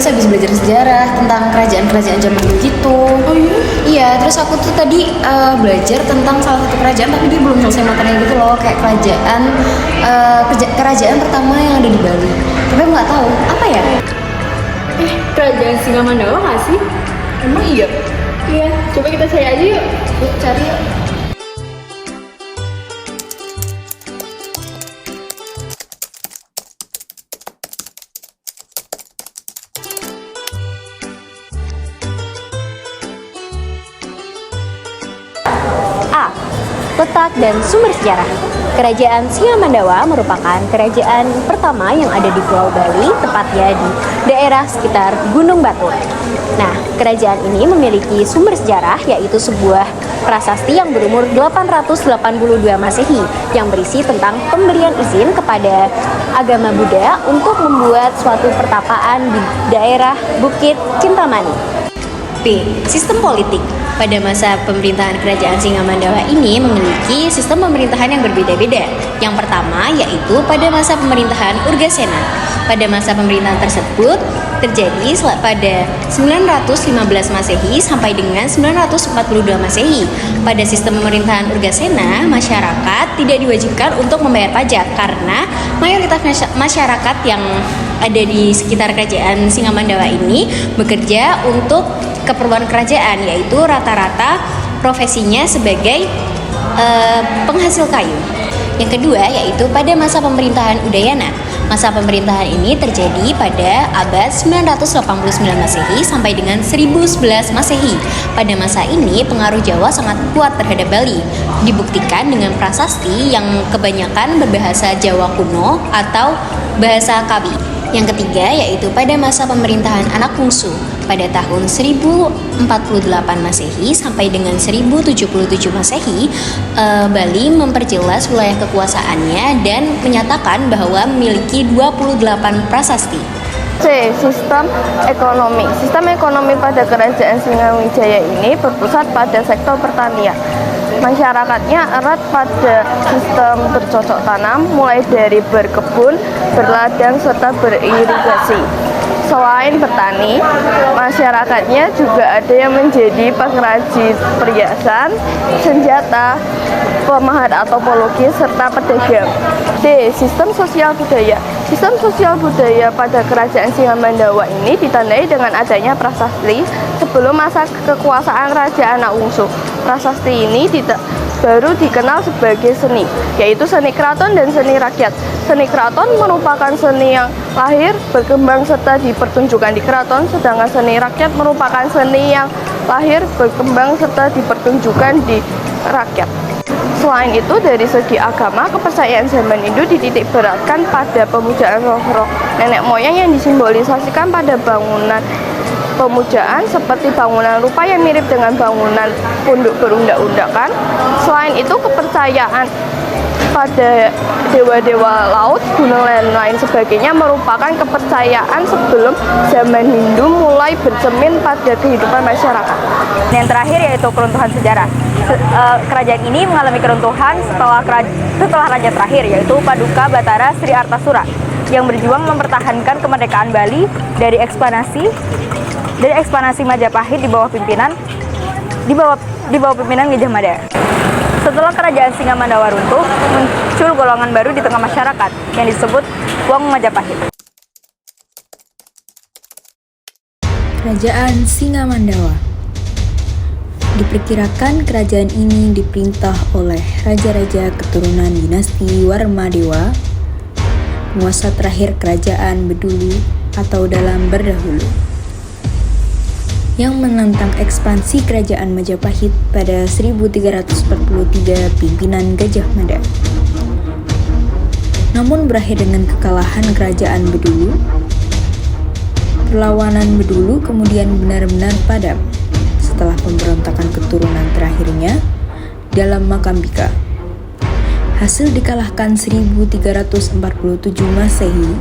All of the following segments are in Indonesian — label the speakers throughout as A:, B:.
A: habis belajar sejarah tentang kerajaan-kerajaan zaman dulu gitu.
B: Oh iya?
A: Iya, terus aku tuh tadi belajar tentang salah satu kerajaan tapi dia belum selesai materinya gitu loh, kayak kerajaan pertama yang ada di Bali. Tapi aku nggak tahu apa ya.
B: Kerajaan Singamandawa nggak sih?
A: Emang iya?
B: Iya, coba kita cari aja yuk.
A: Yuk cari yuk.
C: A. Letak dan sumber sejarah. Kerajaan Singamandawa merupakan kerajaan pertama yang ada di Pulau Bali, tepatnya di daerah sekitar Gunung Batur. Nah, kerajaan ini memiliki sumber sejarah, yaitu sebuah prasasti yang berumur 882 Masehi yang berisi tentang pemberian izin kepada agama Buddha untuk membuat suatu pertapaan di daerah Bukit Kintamani. B. Sistem politik. Pada masa pemerintahan kerajaan Singamandawa ini memiliki sistem pemerintahan yang berbeda-beda. Yang pertama yaitu pada masa pemerintahan Urgasena. Pada masa pemerintahan tersebut terjadi pada 915 Masehi sampai dengan 942 Masehi. Pada sistem pemerintahan Urgasena, masyarakat tidak diwajibkan untuk membayar pajak karena mayoritas masyarakat yang ada di sekitar kerajaan Singamandawa ini bekerja untuk keperluan kerajaan, yaitu rata-rata profesinya sebagai penghasil kayu. Yang kedua yaitu pada masa pemerintahan Udayana. Masa pemerintahan ini terjadi pada abad 989 Masehi sampai dengan 1011 Masehi. Pada masa ini pengaruh Jawa sangat kuat terhadap Bali. Dibuktikan dengan prasasti yang kebanyakan berbahasa Jawa kuno atau bahasa Kawi. Yang ketiga yaitu pada masa pemerintahan Anak Wungsu pada tahun 1048 Masehi sampai dengan 1077 Masehi, Bali memperjelas wilayah kekuasaannya dan menyatakan bahwa memiliki 28 prasasti.
D: C. Sistem ekonomi. Sistem ekonomi pada kerajaan Singaraja ini berpusat pada sektor pertanian. Masyarakatnya erat pada sistem bercocok tanam, mulai dari berkebun, berladang, serta beririgasi. Selain bertani, masyarakatnya juga ada yang menjadi pengrajin perhiasan, senjata, pemahat atau pelukis, serta pedagang. D. Sistem sosial budaya. Sistem sosial budaya pada kerajaan Singamandawa ini ditandai dengan adanya prasasti sebelum masa kekuasaan Raja Anak Wungsu. Prasasti ini baru dikenal sebagai seni, yaitu seni keraton dan seni rakyat. Seni keraton merupakan seni yang lahir, berkembang, serta dipertunjukkan di keraton, sedangkan seni rakyat merupakan seni yang lahir, berkembang, serta dipertunjukkan di rakyat. Selain itu, dari segi agama, kepercayaan zaman Hindu dititik beratkan pada pemujaan roh-roh nenek moyang yang disimbolisasikan pada bangunan pemujaan seperti bangunan rupa yang mirip dengan bangunan punduk berundak-undakan. Selain itu, kepercayaan pada dewa-dewa laut, gunung, dan lain sebagainya merupakan kepercayaan sebelum zaman Hindu mulai bercermin pada kehidupan masyarakat.
C: Yang terakhir yaitu keruntuhan sejarah. Kerajaan ini mengalami keruntuhan setelah raja terakhir, yaitu Paduka Batara Sri Artasura, yang berjuang mempertahankan kemerdekaan Bali dari ekspansi Majapahit di bawah pimpinan Gajah Mada. Setelah kerajaan Singamandawa runtuh, muncul golongan baru di tengah masyarakat yang disebut Wong Majapahit.
E: Kerajaan Singamandawa. Diperkirakan kerajaan ini diperintah oleh raja-raja keturunan dinasti Warmadewa, penguasa terakhir kerajaan Bedulu atau dalam berdahulu, yang menentang ekspansi kerajaan Majapahit pada 1343 pimpinan Gajah Mada. Namun berakhir dengan kekalahan kerajaan Bedulu. Perlawanan Bedulu kemudian benar-benar padam setelah pemberontakan keturunan terakhirnya dalam Makambika. Hasil dikalahkan 1347 Masehi.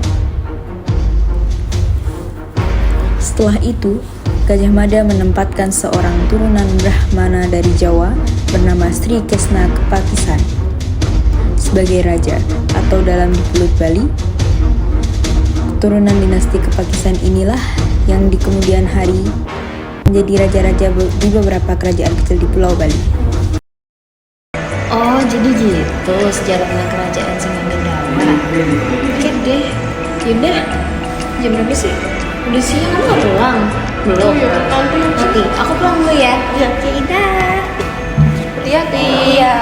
E: Setelah itu, Gajah Mada menempatkan seorang turunan Brahmana dari Jawa bernama Sri Kesna Kepakisan sebagai raja, atau dalam Dipulut Bali, keturunan dinasti Kepakisan inilah yang di kemudian hari menjadi raja-raja di beberapa kerajaan kecil di Pulau Bali.
A: Oh, jadi gitu sejarah tentang kerajaan Singamandawa. Oke deh. Yaudah, jam berapa sih? Udah siang, kamu gak pulang? Belum?
B: Nanti.
A: Nanti, aku pulang dulu ya.
B: Iya.
A: Oke, dah.
B: Hati-hati.
A: Iya.